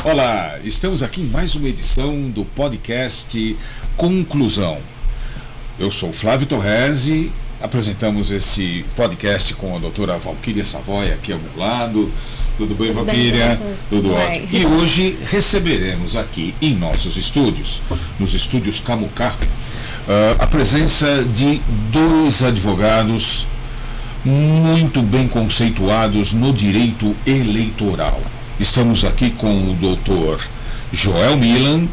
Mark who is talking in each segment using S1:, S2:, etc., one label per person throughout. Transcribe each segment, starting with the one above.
S1: Olá, estamos aqui em mais uma edição do podcast Conclusão. Eu sou Flávio Torresi, apresentamos esse podcast com a doutora Valquíria Savoia aqui ao meu lado. Tudo bem, Valquíria? Tudo ótimo. E hoje receberemos aqui em nossos estúdios, nos estúdios Camucá, a presença de dois advogados muito bem conceituados no direito eleitoral. Estamos aqui com o doutor Joel Milan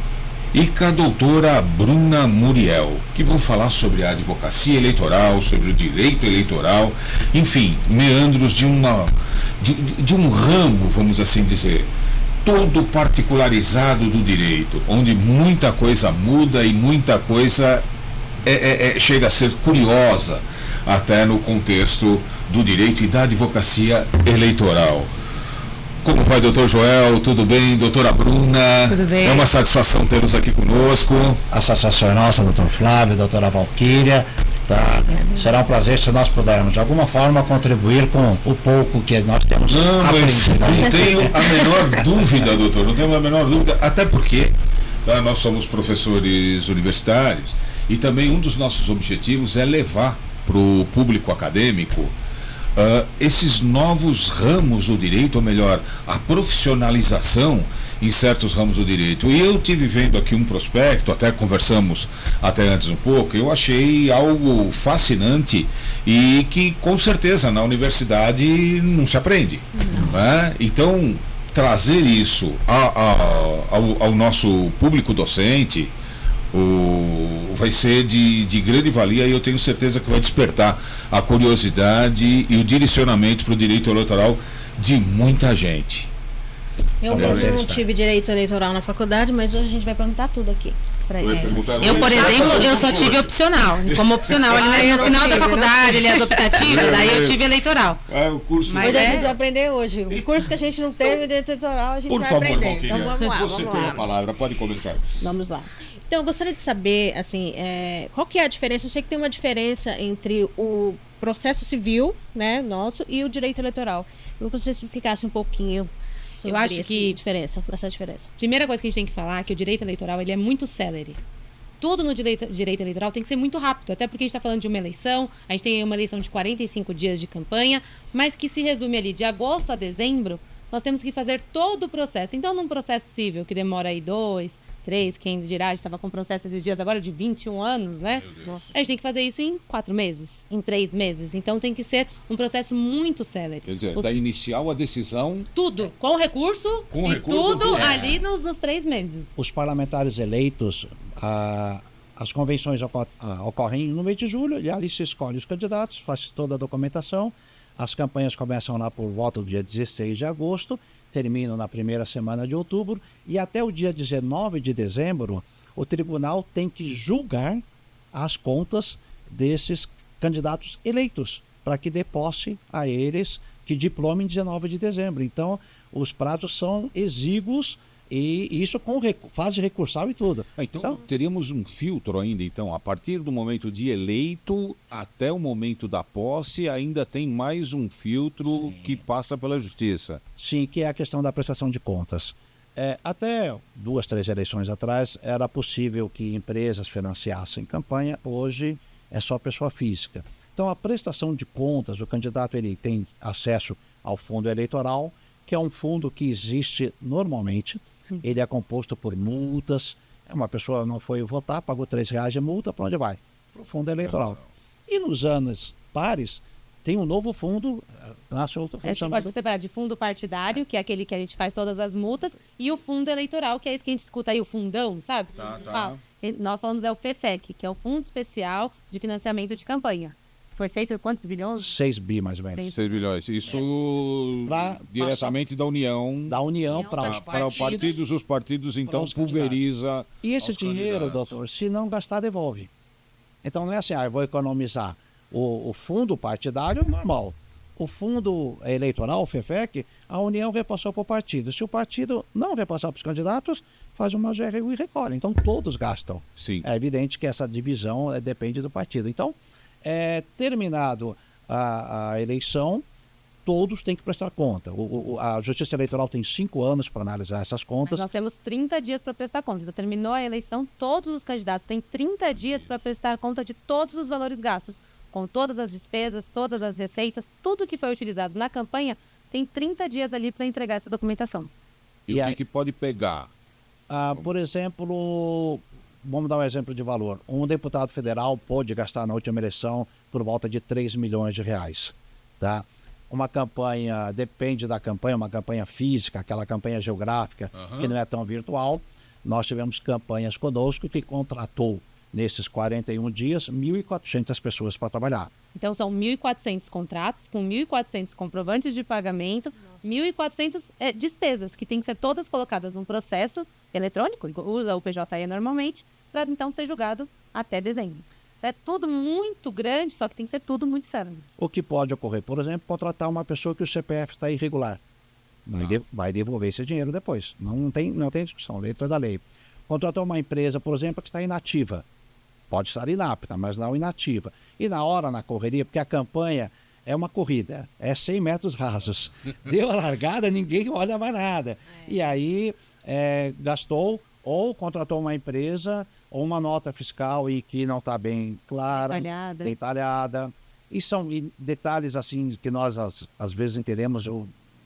S1: e com a doutora Bruna Muriel, que vão falar sobre a advocacia eleitoral, sobre o direito eleitoral, enfim, meandros de um ramo, vamos assim dizer, todo particularizado do direito, onde muita coisa muda e muita coisa chega a ser curiosa, até no contexto do direito e da advocacia eleitoral. Como vai, doutor Joel? Tudo bem? Doutora Bruna?
S2: Tudo bem.
S1: É uma satisfação tê-los aqui conosco.
S3: A satisfação é nossa, doutor Flávio, doutora Valquíria. Tá? Será um prazer se nós pudermos, de alguma forma, contribuir com o pouco que nós temos aprendido.
S1: Não tenho a menor dúvida, doutor, não tenho a menor dúvida, até porque nós somos professores universitários e também um dos nossos objetivos é levar para o público acadêmico esses novos ramos do direito, ou melhor, a profissionalização em certos ramos do direito. E eu tive vendo aqui um prospecto, até conversamos até antes um pouco, eu achei algo fascinante e que com certeza na universidade não se aprende. Né? Então, trazer isso ao nosso público docente vai ser de grande valia, e eu tenho certeza que vai despertar a curiosidade e o direcionamento para o direito eleitoral de muita gente.
S2: Eu mesmo não tive direito eleitoral na faculdade, mas hoje a gente vai perguntar tudo aqui para ele.
S4: Eu, por exemplo, eu só tive opcional. Como opcional ali no final da faculdade, ali as optativas, aí eu tive eleitoral.
S1: O curso.
S2: Mas a gente vai aprender hoje. O curso que a gente não teve direito eleitoral, a gente vai aprender.
S1: Então vamos lá. Você tem a palavra, pode começar.
S2: Vamos lá. Então, eu gostaria de saber, assim, qual que é a diferença? Eu sei que tem uma diferença entre o processo civil, né, nosso, e o direito eleitoral. Eu gostaria que você explicasse um pouquinho sobre essa diferença.
S4: Primeira coisa que a gente tem que falar é que o direito eleitoral ele é muito célere. Tudo no direito eleitoral tem que ser muito rápido, até porque a gente está falando de uma eleição, a gente tem uma eleição de 45 dias de campanha, mas que se resume ali de agosto a dezembro, nós temos que fazer todo o processo. Então, num processo civil que demora aí 2, 3, quem dirá, a gente estava com processo esses dias agora de 21 anos, né? A gente tem que fazer isso em 4 meses, em 3 meses. Então, tem que ser um processo muito célere.
S1: Quer dizer, da inicial à decisão...
S4: Tudo, com recurso tudo ali nos 3 meses.
S3: Os parlamentares eleitos, as convenções ocorrem no mês de julho, e ali se escolhe os candidatos, faz toda a documentação. As campanhas começam lá por volta do dia 16 de agosto, terminam na primeira semana de outubro, e até o dia 19 de dezembro, o tribunal tem que julgar as contas desses candidatos eleitos, para que dê posse a eles, que diplome em 19 de dezembro. Então, os prazos são exíguos, e isso com fase recursal e tudo.
S1: Então, teríamos um filtro ainda, então, a partir do momento de eleito até o momento da posse, ainda tem mais um filtro que passa pela justiça.
S3: Sim, que é a questão da prestação de contas. Até 2, 3 eleições atrás, era possível que empresas financiassem campanha, hoje é só pessoa física. Então, a prestação de contas, o candidato ele tem acesso ao fundo eleitoral, que é um fundo que existe normalmente. Ele é composto por multas. Uma pessoa não foi votar, pagou R$3 de multa, para onde vai? Para o fundo eleitoral. E nos anos pares, tem um novo fundo, nasce outro fundo.
S4: Você pode separar de fundo partidário, que é aquele que a gente faz todas as multas, e o fundo eleitoral, que é esse que a gente escuta aí, o fundão, sabe? Nós falamos o FEFEC, que é o Fundo Especial de Financiamento de Campanha. Foi feito quantos bilhões?
S3: 6 bi, mais ou menos.
S1: 6 bilhões. Isso diretamente da União.
S3: Da União para
S1: os partidos. Os partidos, então, pulveriza.
S3: E esse dinheiro, doutor, se não gastar, devolve. Então, não é assim, eu vou economizar. O fundo partidário é normal. O fundo eleitoral, o FEFEC, a União repassou para o partido. Se o partido não repassar para os candidatos, faz uma GRU e recolhe. Então, todos gastam.
S1: Sim.
S3: É evidente que essa divisão depende do partido. Então, terminado a eleição, todos têm que prestar conta. A Justiça Eleitoral tem 5 anos para analisar essas contas.
S4: Mas nós temos 30 dias para prestar conta. Então, terminou a eleição, todos os candidatos têm 30 dias para prestar conta de todos os valores gastos, com todas as despesas, todas as receitas, tudo que foi utilizado na campanha, tem 30 dias ali para entregar essa documentação.
S1: E o que pode pegar?
S3: Por exemplo, vamos dar um exemplo de valor. Um deputado federal pôde gastar na última eleição por volta de 3 milhões de reais. Tá? Uma campanha, depende da campanha, uma campanha física, aquela campanha geográfica, que não é tão virtual. Nós tivemos campanhas conosco que contratou, nesses 41 dias, 1.400 pessoas para trabalhar.
S4: Então, são 1.400 contratos, com 1.400 comprovantes de pagamento, 1.400 despesas, que têm que ser todas colocadas num processo eletrônico, usa o PJE normalmente, para então ser julgado até dezembro. É tudo muito grande, só que tem que ser tudo muito sério.
S3: O que pode ocorrer, por exemplo, contratar uma pessoa que o CPF está irregular. Vai devolver esse dinheiro depois. Não tem discussão, letra da lei. Contratou uma empresa, por exemplo, que está inativa. Pode estar inapta, mas não inativa. E na hora, na correria, porque a campanha é uma corrida, é 100 metros rasos. Deu a largada, ninguém olha mais nada. E aí gastou ou contratou uma empresa ou uma nota fiscal e que não está bem clara, detalhada. E são detalhes assim que nós às vezes entendemos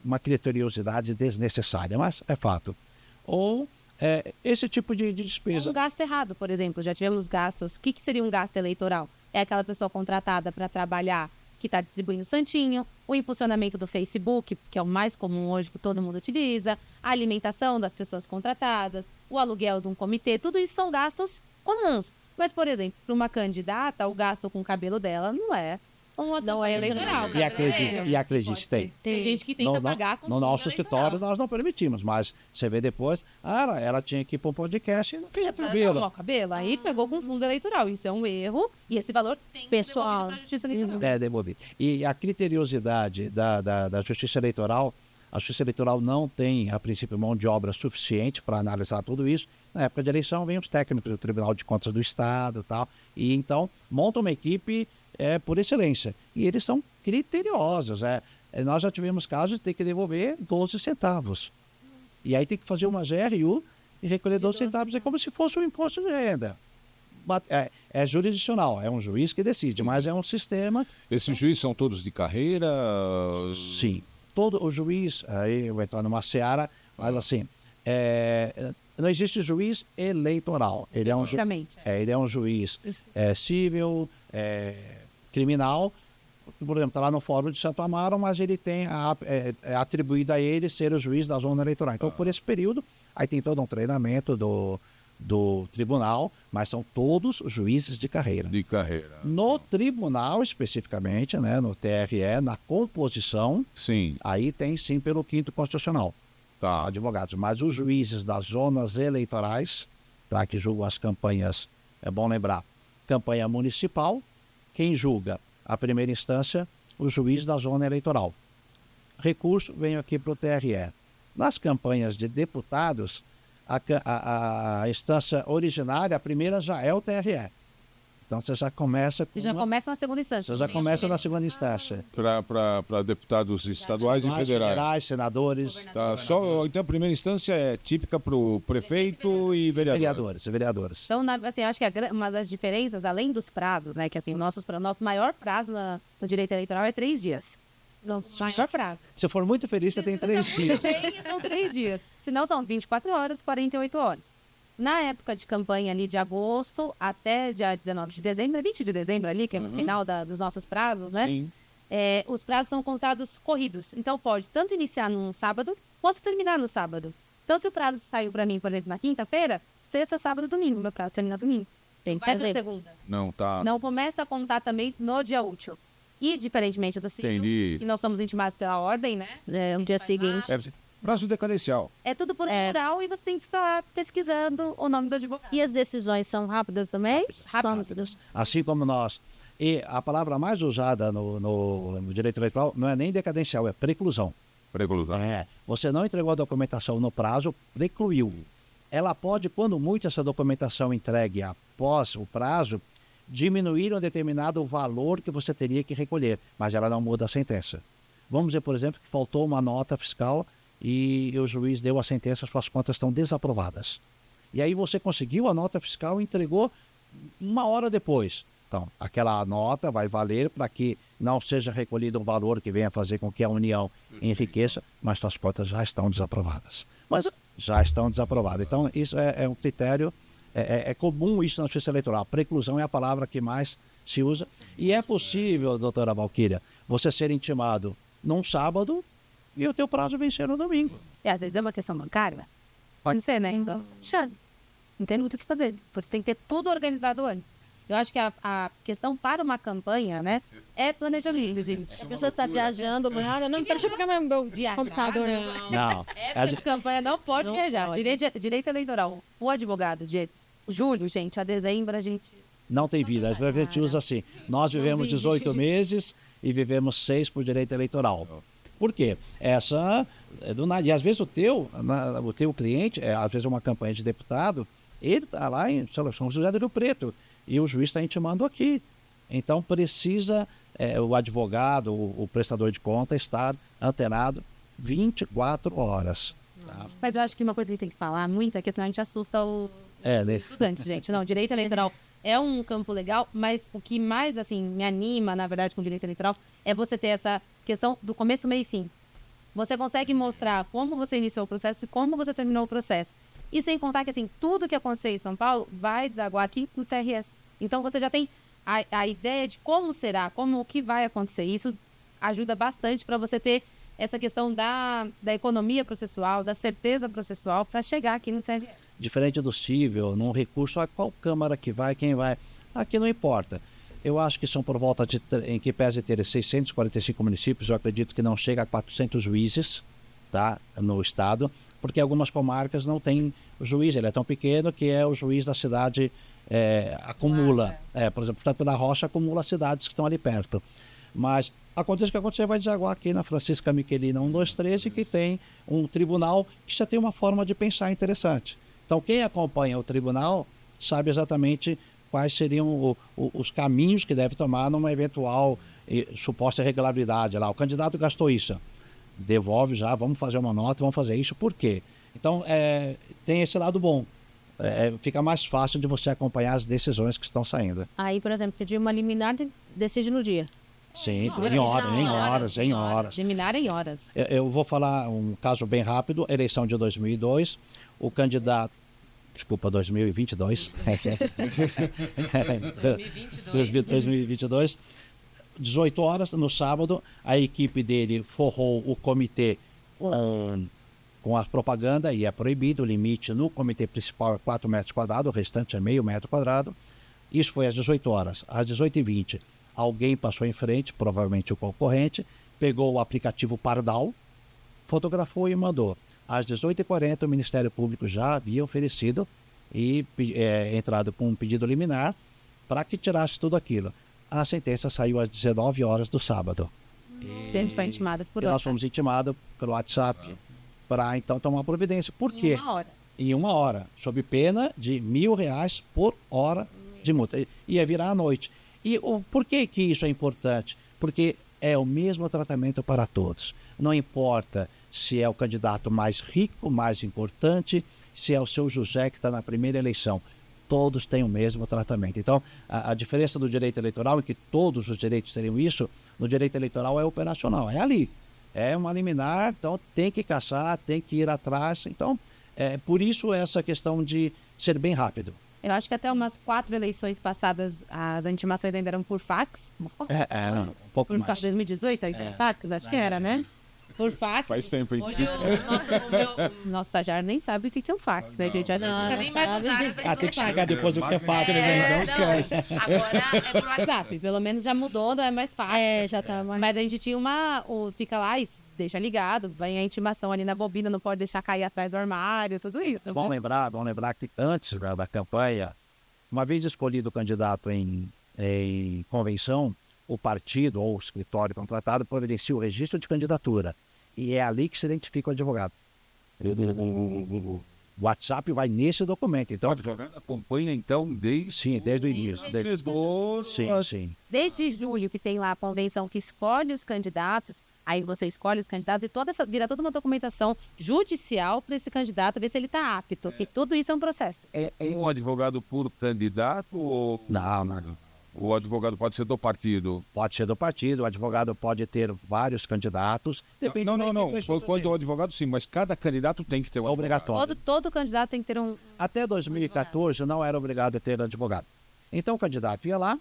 S3: uma criteriosidade desnecessária, mas é fato. Ou esse tipo de despesa.
S4: Um gasto errado, por exemplo, já tivemos gastos. O que seria um gasto eleitoral? É aquela pessoa contratada para trabalhar que está distribuindo santinho, o impulsionamento do Facebook, que é o mais comum hoje que todo mundo utiliza, a alimentação das pessoas contratadas, o aluguel de um comitê, tudo isso são gastos comuns. Mas, por exemplo, para uma candidata, o gasto com o cabelo dela não é eleitoral.
S3: E acredite,
S4: tem gente que tenta pagar com
S3: no nosso
S4: eleitoral.
S3: escritório nós não permitimos, mas você vê depois, ela tinha que ir para um podcast e não fez cabelo.
S4: Aí pegou com fundo eleitoral. Isso é um erro e esse valor tem pessoal para a Justiça Eleitoral.
S3: Devolvido. E a criteriosidade da Justiça Eleitoral, a Justiça Eleitoral não tem, a princípio, mão de obra suficiente para analisar tudo isso. Na época de eleição, vem os técnicos do Tribunal de Contas do Estado e tal, e então monta uma equipe por excelência. E eles são criteriosos. Nós já tivemos casos de ter que devolver 12 centavos. E aí tem que fazer uma GRU e recolher 12 centavos. É como se fosse um imposto de renda. É jurisdicional, é um juiz que decide, mas é um sistema...
S1: Esses juízes são todos de carreira?
S3: Sim. Todo o juiz, aí eu vou entrar numa seara, mas assim, não existe juiz eleitoral. Ele é um juiz civil, criminal, por exemplo, está lá no Fórum de Santo Amaro, mas ele tem atribuído a ele ser o juiz da zona eleitoral. Então, por esse período, aí tem todo um treinamento do tribunal, mas são todos juízes de carreira. No tribunal, especificamente, né, no TRE, na composição,
S1: sim.
S3: Aí tem sim pelo 5º Constitucional, advogados. Mas os juízes das zonas eleitorais, que julgam as campanhas, é bom lembrar, campanha municipal, quem julga a primeira instância, o juiz da zona eleitoral. Recurso vem aqui para o TRE. Nas campanhas de deputados, a instância originária, a primeira já é o TRE. Então você já começa...
S4: começa na segunda instância.
S3: Você já começa na segunda instância.
S1: Para deputados estaduais e federais.
S3: Senadores.
S1: Então a primeira instância é típica para o prefeito e vereadores.
S3: Vereadores.
S4: Então, acho que uma das diferenças, além dos prazos, né, que assim, o nosso maior prazo no direito eleitoral é 3 dias. Maior prazo.
S3: Se for muito feliz, você tem 3 dias.
S4: São 3 dias. Se não, são 24 horas, 48 horas. Na época de campanha ali de agosto até dia 19 de dezembro, 20 de dezembro ali, que é o final dos nossos prazos, né?
S1: Sim.
S4: Os prazos são contados corridos. Então pode tanto iniciar num sábado, quanto terminar no sábado. Então se o prazo saiu para mim, por exemplo, na quinta-feira, sexta, sábado, domingo, meu prazo termina domingo. Vai para segunda.
S1: Não
S4: começa a contar também no dia útil. E diferentemente do civil, que nós somos intimados pela ordem, né?
S2: No dia seguinte.
S1: Prazo decadencial.
S4: É tudo por rural e você tem que ficar pesquisando o nome do advogado.
S2: E as decisões são rápidas também?
S3: Rápidas. Assim como nós. E a palavra mais usada no direito eleitoral não é nem decadencial, é preclusão. Você não entregou a documentação no prazo, precluiu. Ela pode, quando muito essa documentação entregue após o prazo, diminuir um determinado valor que você teria que recolher, mas ela não muda a sentença. Vamos dizer, por exemplo, que faltou uma nota fiscal e o juiz deu a sentença, suas contas estão desaprovadas. E aí você conseguiu a nota fiscal e entregou 1 hora depois. Então, aquela nota vai valer para que não seja recolhido um valor que venha fazer com que a União enriqueça, mas suas contas já estão desaprovadas. Mas já estão desaprovadas. Então, isso é um critério, é comum isso na justiça eleitoral. Preclusão é a palavra que mais se usa. E é possível, doutora Valquíria, você ser intimado num sábado e o teu prazo vencer no domingo.
S5: Às vezes é uma questão bancária. Pode ser, né? Então, não tem muito o que fazer. Você tem que ter tudo organizado antes. Eu acho que a questão para uma campanha, né, é planejamento, gente.
S2: A pessoa está viajando, não, deixa eu pegar meu computador.
S3: Não.
S5: Época de campanha não pode viajar. Direito eleitoral. O advogado de julho, gente, a dezembro a gente...
S3: Não tem vida. A gente usa assim. Nós vivemos 18 meses e vivemos 6 por direito eleitoral. Por quê? E às vezes o teu cliente, às vezes uma campanha de deputado, ele está lá em São José do Rio Preto e o juiz está intimando aqui. Então precisa o advogado, o prestador de conta estar antenado 24 horas. Tá?
S5: Mas eu acho que uma coisa que a gente tem que falar muito é que senão a gente assusta os estudantes, gente. Não, direito eleitoral é um campo legal, mas o que mais assim me anima, na verdade, com o direito eleitoral é você ter essa questão do começo, meio e fim. Você consegue mostrar como você iniciou o processo e como você terminou o processo. E sem contar que assim, tudo que acontecer em São Paulo vai desaguar aqui no TRS. Então você já tem a ideia de como será, o que vai acontecer. Isso ajuda bastante para você ter essa questão da economia processual, da certeza processual para chegar aqui no TRS.
S3: Diferente do cível, num recurso, qual Câmara que vai, quem vai, aqui não importa. Eu acho que são por volta em que pese ter 645 municípios, eu acredito que não chega a 400 juízes, tá, no estado, porque algumas comarcas não têm juiz, ele é tão pequeno que o juiz da cidade acumula. Por exemplo, Franco da Rocha acumula cidades que estão ali perto. Mas acontece o que acontecer, vai desaguar aqui na Francisca Michelina 1213, que tem um tribunal que já tem uma forma de pensar interessante. Então, quem acompanha o tribunal sabe exatamente quais seriam os caminhos que deve tomar numa eventual suposta irregularidade. Lá, o candidato gastou isso, devolve já, vamos fazer uma nota, vamos fazer isso, por quê? Então, tem esse lado bom. Fica mais fácil de você acompanhar as decisões que estão saindo.
S5: Aí, por exemplo, se de uma liminar, decide no dia.
S3: Sim, em horas.
S5: Liminar em horas.
S3: Eu vou falar um caso bem rápido, eleição de 2002, o candidato... Desculpa, 2022. 2022. 18 horas, no sábado, a equipe dele forrou o comitê com a propaganda e é proibido, o limite no comitê principal é 4 metros quadrados, o restante é meio metro quadrado. Isso foi às 18 horas. Às 18h20, alguém passou em frente, provavelmente o concorrente, pegou o aplicativo Pardal, fotografou e mandou. Às 18h40, o Ministério Público já havia oferecido e entrado com um pedido liminar para que tirasse tudo aquilo. A sentença saiu às 19 horas do sábado.
S5: A gente foi intimado por
S3: nós fomos intimados pelo WhatsApp para então tomar providência. Por quê? Em 1 hora, sob pena de R$1.000 por hora de multa. Ia virar à noite. E por que isso é importante? Porque é o mesmo tratamento para todos. Não importa se é o candidato mais rico, mais importante, se é o seu José que está na primeira eleição. Todos têm o mesmo tratamento. Então, a diferença do direito eleitoral é que todos os direitos teriam isso, no direito eleitoral é operacional, é ali. É uma liminar, então tem que caçar, tem que ir atrás. Então, por isso essa questão de ser bem rápido.
S5: Eu acho que até umas 4 eleições passadas, as intimações ainda eram por fax.
S3: Um pouco
S5: por
S3: mais.
S5: Fax 2018, fax, acho que era, né? Por fax.
S1: Faz tempo, hein?
S4: Hoje
S5: O nosso estagiário nem sabe o que é um fax, né, gente?
S4: nunca nem mais usaram
S3: Tem que chegar depois do que é fax, né? Não esquece.
S4: Agora é por WhatsApp.
S5: Pelo menos já mudou, não é mais fax.
S2: Já tá mais...
S5: Mas a gente tinha fica lá e deixa ligado, vem a intimação ali na bobina, não pode deixar cair atrás do armário, tudo isso.
S3: Bom lembrar que antes da campanha, uma vez escolhido o candidato em convenção, o partido ou o escritório contratado providencia o registro de candidatura. E é ali que se identifica o advogado. O WhatsApp vai nesse documento. Então,
S1: acompanha então
S3: desde o início. Sim.
S5: Desde julho que tem lá a convenção que escolhe os candidatos, Aí você escolhe os candidatos e vira toda uma documentação judicial para esse candidato ver se ele está apto. E tudo isso é um processo.
S6: É um advogado por candidato ou...
S3: Não.
S6: O advogado pode ser do partido?
S3: Pode ser do partido, o advogado pode ter vários candidatos.
S6: Depende quando o advogado sim, mas cada candidato tem que ter um
S3: obrigatório.
S5: Todo candidato tem que ter um...
S3: Até 2014 não era obrigado a ter advogado. Então o candidato ia lá,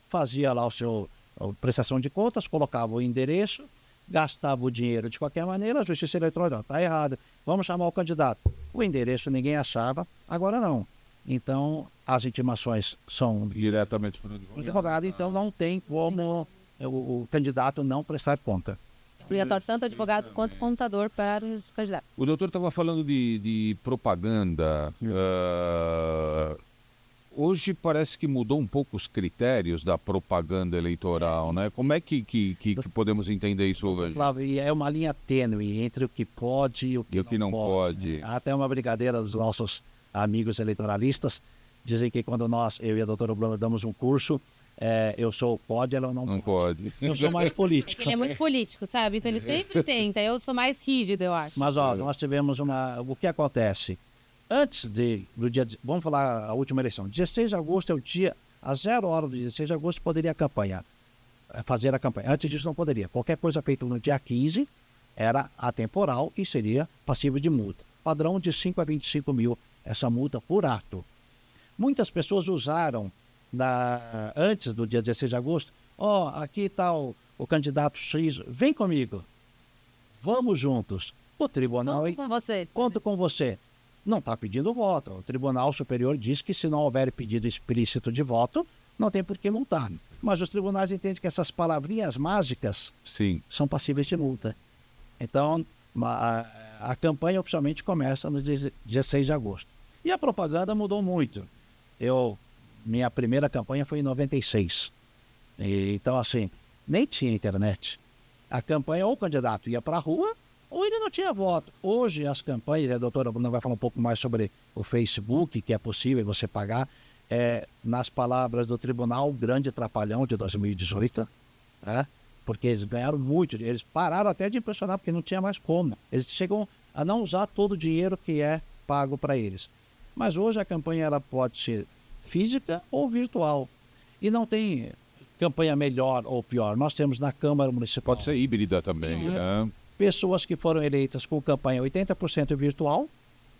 S3: fazia lá a prestação de contas, colocava o endereço, gastava o dinheiro de qualquer maneira, a Justiça Eleitoral está errado, vamos chamar o candidato. O endereço ninguém achava, agora não. Então, as intimações são
S6: diretamente para o
S3: advogado, então não tem como o candidato não prestar conta.
S5: Obrigatório tanto advogado quanto contador para os candidatos.
S6: O doutor estava falando de propaganda. Hoje parece que mudou um pouco os critérios da propaganda eleitoral, né? Como é que podemos entender isso hoje?
S3: Flávio, é uma linha tênue entre o que pode e o que não pode. Até uma brincadeira dos nossos amigos eleitoralistas, dizem que quando eu e a doutora Bruna damos um curso, eu sou pode, ela não pode. Eu sou mais político.
S5: Ele é muito político, sabe? Então ele sempre tenta, eu sou mais rígido, eu acho.
S3: Mas nós tivemos o que acontece? Antes do dia, vamos falar a última eleição, 16 de agosto é o dia, às 0 horas do dia 16 de agosto poderia fazer a campanha. Antes disso não poderia. Qualquer coisa feita no dia 15 era atemporal e seria passível de multa. Padrão de 5 a 25 mil, essa multa por ato. Muitas pessoas usaram, antes do dia 16 de agosto, aqui está o candidato X, vem comigo, vamos juntos. O tribunal... Conto com você. Não está pedindo voto. O Tribunal Superior diz que se não houver pedido explícito de voto, não tem por que multar. Mas os tribunais entendem que essas palavrinhas mágicas são passíveis de multa. Então, a campanha oficialmente começa no dia 16 de agosto. E a propaganda mudou muito. Minha primeira campanha foi em 96. Então, assim, nem tinha internet. A campanha, ou o candidato ia para a rua, ou ele não tinha voto. Hoje as campanhas, a doutora Bruna vai falar um pouco mais sobre o Facebook, que é possível você pagar, nas palavras do Tribunal Grande Trapalhão de 2018, porque eles ganharam muito, eles pararam até de impressionar, porque não tinha mais como. Eles chegam a não usar todo o dinheiro que é pago para eles. Mas hoje a campanha ela pode ser física ou virtual. E não tem campanha melhor ou pior. Nós temos na Câmara Municipal...
S6: Pode ser híbrida também, né?
S3: Pessoas que foram eleitas com campanha 80% virtual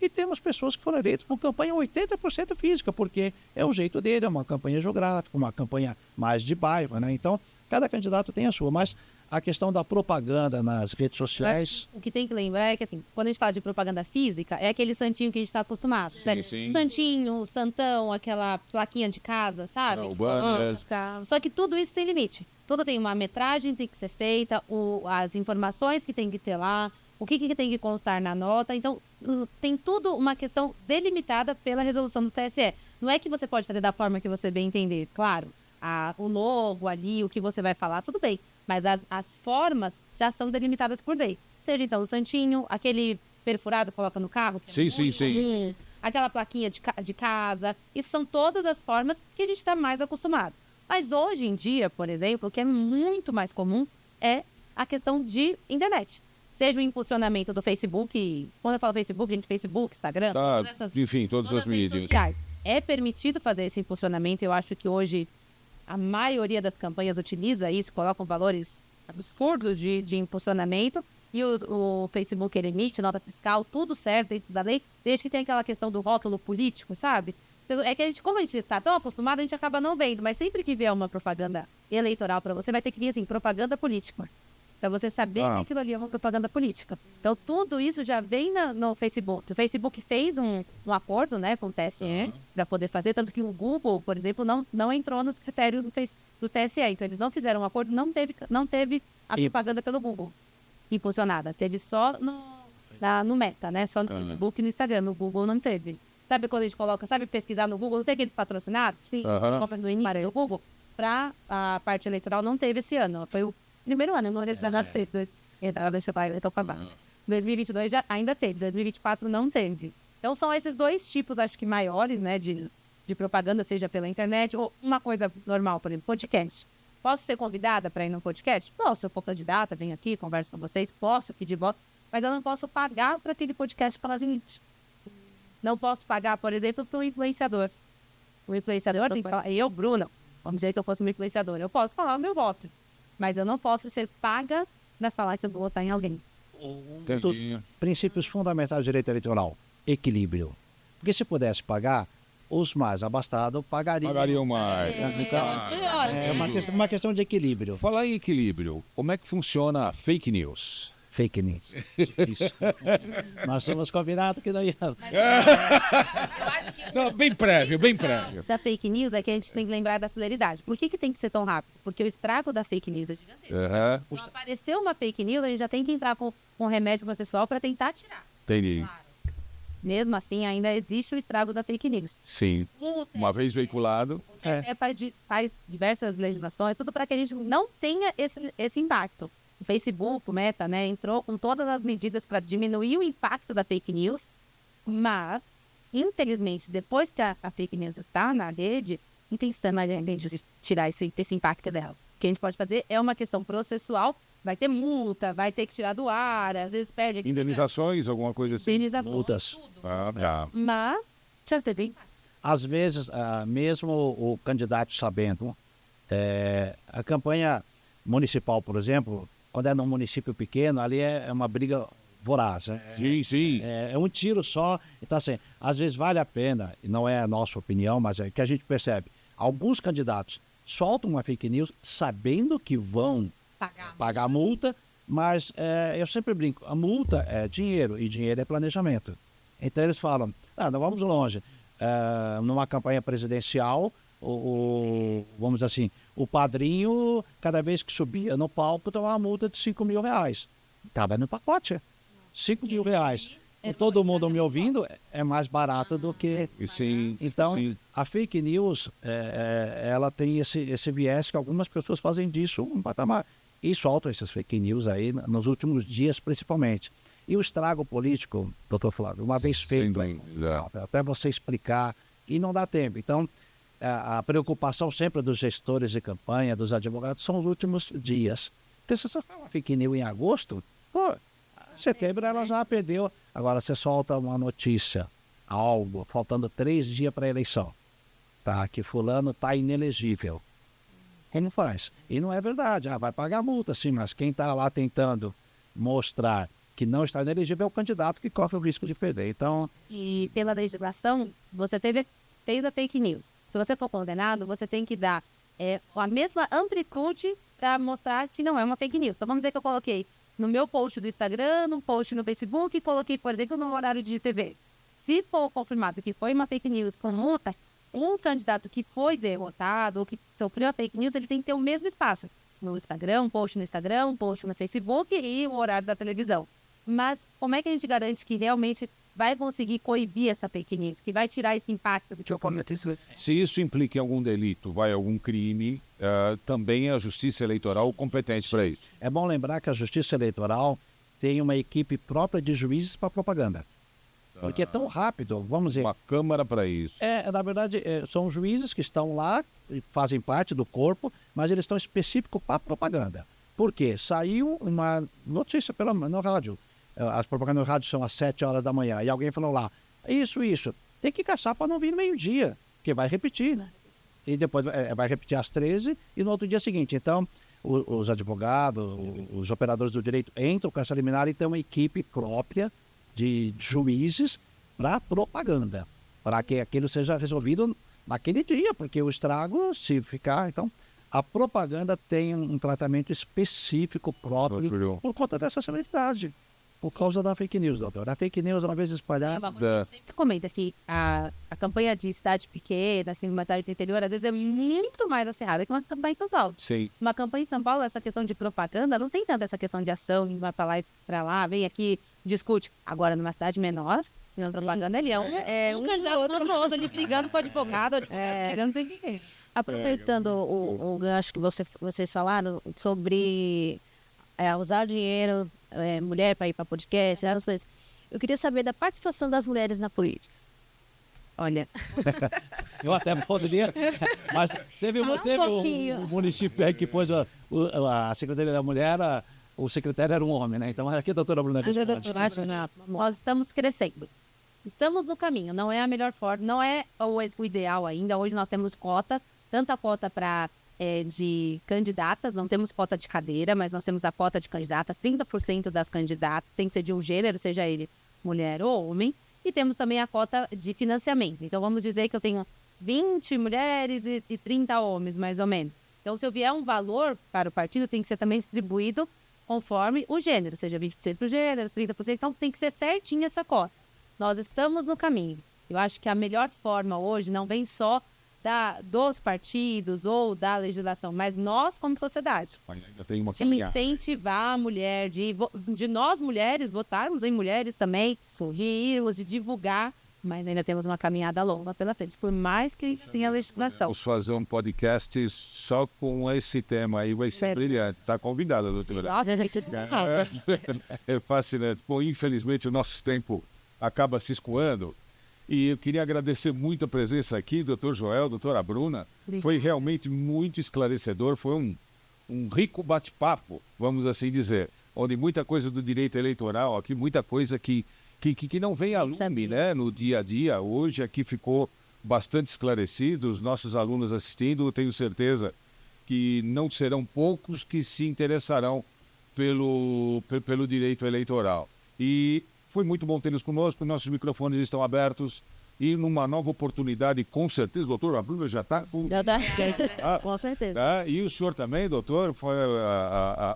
S3: e temos pessoas que foram eleitas com campanha 80% física, porque é o jeito dele, é uma campanha geográfica, uma campanha mais de bairro, né? Então, cada candidato tem a sua, mas a questão da propaganda nas redes sociais...
S5: O que tem que lembrar é que, assim, quando a gente fala de propaganda física, é aquele santinho que a gente está acostumado, né? Santinho, santão, aquela plaquinha de casa, sabe? Só que tudo isso tem limite. Tudo tem uma metragem, tem que ser feita, as informações que tem que ter lá, o que tem que constar na nota. Então, tem tudo uma questão delimitada pela resolução do TSE. Não é que você pode fazer da forma que você bem entender, claro. O logo ali, o que você vai falar, tudo bem. Mas as formas já são delimitadas por lei. Seja, então, o santinho, aquele perfurado que coloca no carro.
S6: Sim.
S5: Aquela plaquinha de casa. Isso são todas as formas que a gente está mais acostumado. Mas hoje em dia, por exemplo, o que é muito mais comum é a questão de internet. Seja o impulsionamento do Facebook, quando eu falo Facebook, gente, Facebook, Instagram,
S6: todas as mídias
S5: sociais. É permitido fazer esse impulsionamento. Eu acho que hoje a maioria das campanhas utiliza isso, colocam valores absurdos de impulsionamento. E o Facebook ele emite nota fiscal, tudo certo dentro da lei, desde que tem aquela questão do rótulo político, sabe? É que como a gente está tão acostumado, a gente acaba não vendo. Mas sempre que vier uma propaganda eleitoral para você, vai ter que vir assim, propaganda política. Para você saber que aquilo ali é uma propaganda política. Então, tudo isso já vem no Facebook. O Facebook fez um acordo, né, com o TSE para poder fazer. Tanto que o Google, por exemplo, não entrou nos critérios do TSE. Então, eles não fizeram um acordo, não teve a propaganda pelo Google impulsionada. Teve só no Meta, né? Só no Facebook e no Instagram. No Google não teve. Sabe quando a gente coloca, pesquisar no Google, não tem aqueles patrocinados? Sim, no início para o Google. Para a parte eleitoral não teve esse ano. Foi o primeiro ano, não teve. Deixa eu acabar. 2022 já ainda teve, 2024 não teve. Então são esses dois tipos, acho que maiores, né, de propaganda, seja pela internet ou uma coisa normal, por exemplo, podcast. Posso ser convidada para ir no podcast? Posso, eu for candidata, venho aqui, converso com vocês, posso pedir voto, mas eu não posso pagar para aquele podcast falar gente. Não posso pagar, por exemplo, para um influenciador. O influenciador tem que falar, eu, Bruna, vamos dizer que eu fosse um influenciador, eu posso falar o meu voto, mas eu não posso ser paga para falar que eu vou votar em alguém.
S3: Princípios fundamentais do direito eleitoral: equilíbrio. Porque se pudesse pagar, os mais abastados pagariam
S6: mais.
S3: É uma questão de equilíbrio.
S6: Falar em equilíbrio, como é que funciona a fake news?
S3: Fake news. Difícil. Nós somos combinados que não ia.
S6: Não, bem prévio.
S5: Da fake news é que a gente tem que lembrar da celeridade. Por que tem que ser tão rápido? Porque o estrago da fake news é gigantesco. Então, apareceu uma fake news, a gente já tem que entrar com remédio processual para tentar tirar.
S6: Entendi.
S5: Claro. Mesmo assim, ainda existe o estrago da fake news.
S6: Sim. Uma vez veiculado.
S5: O TSE faz diversas legislações, tudo para que a gente não tenha esse impacto. O Facebook, o Meta, né, entrou com todas as medidas para diminuir o impacto da fake news, mas, infelizmente, depois que a fake news está na rede, não tem forma de tirar esse impacto dela. O que a gente pode fazer é uma questão processual, vai ter multa, vai ter que tirar do ar, às vezes perde...
S6: Indenizações, alguma coisa assim?
S5: Indenizações,
S3: multas.
S6: Tudo.
S5: Mas, já teve impacto.
S3: Às vezes, mesmo o candidato sabendo, a campanha municipal, por exemplo, quando é num município pequeno, ali é uma briga voraz.
S6: Sim.
S3: É um tiro só. Então, assim, às vezes vale a pena, e não é a nossa opinião, mas é que a gente percebe. Alguns candidatos soltam uma fake news sabendo que vão pagar multa, mas eu sempre brinco, a multa é dinheiro, e dinheiro é planejamento. Então eles falam, não vamos longe. Numa campanha presidencial, vamos dizer assim, o padrinho, cada vez que subia no palco, tomava uma multa de R$5 mil. Estava no pacote. R$5 mil. Com todo mundo me ouvindo, é mais barato do que...
S6: Sim.
S3: Então,
S6: sim.
S3: a fake news, ela tem esse viés que algumas pessoas fazem disso um patamar. E soltam essas fake news aí nos últimos dias, principalmente. E o estrago político, doutor Flávio, uma vez feito, até você explicar, e não dá tempo. Então, a preocupação sempre dos gestores de campanha, dos advogados, são os últimos dias. Porque se você fala fake news em agosto, setembro ela já perdeu. Agora, você solta uma notícia, algo, faltando 3 dias para a eleição, que fulano está inelegível. Como faz? E não é verdade. Vai pagar multa, sim, mas quem está lá tentando mostrar que não está inelegível é o candidato que corre o risco de perder. Então...
S5: E pela legislação, você fez a fake news. Se você for condenado, você tem que dar a mesma amplitude para mostrar que não é uma fake news. Então vamos dizer que eu coloquei no meu post do Instagram, no post no Facebook, e coloquei, por exemplo, no horário de TV. Se for confirmado que foi uma fake news com multa, um candidato que foi derrotado ou que sofreu a fake news, ele tem que ter o mesmo espaço. No Instagram, um post no Facebook e o horário da televisão. Mas como é que a gente garante que realmente vai conseguir coibir essa fake news, que vai tirar esse impacto do tipo?
S6: Se isso implica em algum delito, algum crime, também é a Justiça Eleitoral competente para isso.
S3: É bom lembrar que a Justiça Eleitoral tem uma equipe própria de juízes para propaganda. Porque é tão rápido, vamos dizer...
S6: Uma câmara para isso.
S3: Na verdade, são juízes que estão lá, fazem parte do corpo, mas eles estão específicos para propaganda. Por quê? Saiu uma notícia no rádio. As propagandas no rádio são às 7 horas da manhã. E alguém falou lá, isso. Tem que caçar para não vir no meio-dia, porque vai repetir, né? E depois vai repetir às 13 e no outro dia seguinte. Então, os advogados, os operadores do direito entram com essa liminar e tem uma equipe própria de juízes para propaganda, para que aquilo seja resolvido naquele dia, porque o estrago, se ficar... Então, a propaganda tem um tratamento específico próprio por conta dessa celeridade. Por causa da fake news, doutor. A fake news, uma vez espalhada...
S5: Eu sempre comento que a campanha de cidade pequena, assim, uma cidade do interior, às vezes é muito mais acirrada que uma campanha em São Paulo.
S6: Sim.
S5: Uma campanha em São Paulo, essa questão de propaganda, não tem tanto essa questão de ação, vai para lá e para lá, vem aqui, discute. Agora, numa cidade menor, a propaganda
S2: um candidato contra o outro, ali brigando com o advogado.
S5: Não tem ninguém. Aproveitando o gancho que vocês falaram sobre usar dinheiro, mulher para ir para podcast, essas coisas. Eu queria saber da participação das mulheres na política. Olha,
S3: Eu até poderia, mas teve um município aí que pôs a Secretaria da Mulher, o secretário era um homem, né? Então aqui a doutora Bruna responde.
S5: nós estamos crescendo. Estamos no caminho, não é a melhor forma, não é o ideal ainda. Hoje nós temos cota, tanto a cota de candidatas, não temos cota de cadeira, mas nós temos a cota de candidatas. 30% das candidatas tem que ser de um gênero, seja ele mulher ou homem. E temos também a cota de financiamento. Então, vamos dizer que eu tenho 20 mulheres e 30 homens, mais ou menos. Então, se eu vier um valor para o partido, tem que ser também distribuído conforme o gênero, seja 20% para o gênero, 30%. Então, tem que ser certinha essa cota. Nós estamos no caminho. Eu acho que a melhor forma hoje não vem só dos partidos ou da legislação, mas nós como sociedade.
S6: Ainda tem uma
S5: De incentivar a mulher, de nós mulheres votarmos em mulheres também, de irmos, de divulgar, mas ainda temos uma caminhada longa pela frente, por mais que tenha legislação.
S6: Vamos fazer um podcast só com esse tema aí, vai ser brilhante. Está convidada, doutora.
S5: Nossa,
S6: É fascinante. Bom, infelizmente o nosso tempo acaba se escoando. E eu queria agradecer muito a presença aqui, doutor Joel, doutora Bruna. Foi realmente muito esclarecedor, foi um rico bate-papo, vamos assim dizer, onde muita coisa do direito eleitoral, aqui muita coisa que não vem a lume, né, no dia a dia. Hoje aqui ficou bastante esclarecido, os nossos alunos assistindo, tenho certeza que não serão poucos que se interessarão pelo direito eleitoral. E foi muito bom tê-los conosco, nossos microfones estão abertos e numa nova oportunidade, com certeza, doutor, a Bruna já está...
S5: com certeza.
S6: Tá? E o senhor também, doutor,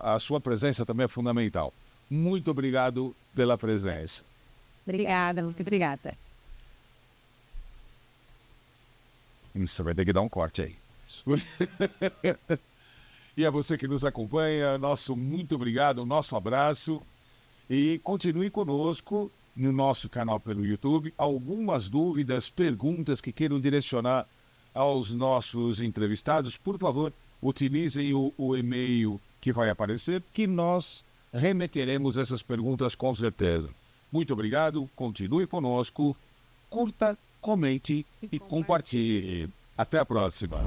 S6: a sua presença também é fundamental. Muito obrigado pela presença.
S5: Obrigada, muito obrigada.
S6: Isso, vai ter que dar um corte aí. E a você que nos acompanha, nosso muito obrigado, nosso abraço. E continue conosco no nosso canal pelo YouTube. Algumas dúvidas, perguntas que queiram direcionar aos nossos entrevistados, por favor, utilizem o e-mail que vai aparecer, que nós remeteremos essas perguntas com certeza. Muito obrigado, continue conosco, curta, comente e compartilhe. Até a próxima.